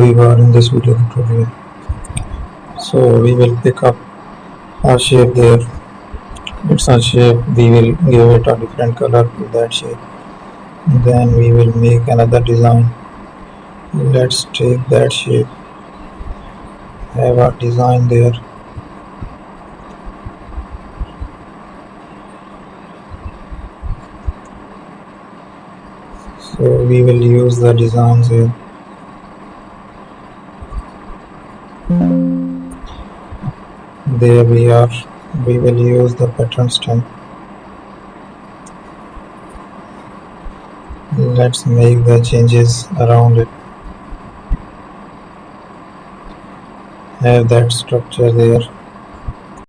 we were in this video tutorial. So we will pick up a shape there. It's a shape, we will give it a different color to that shape. Then we will make another design. Let's take that shape, have a design there. So we will use the designs here. There we are. We will use the pattern stamp. Let's make the changes around it. Have that structure there.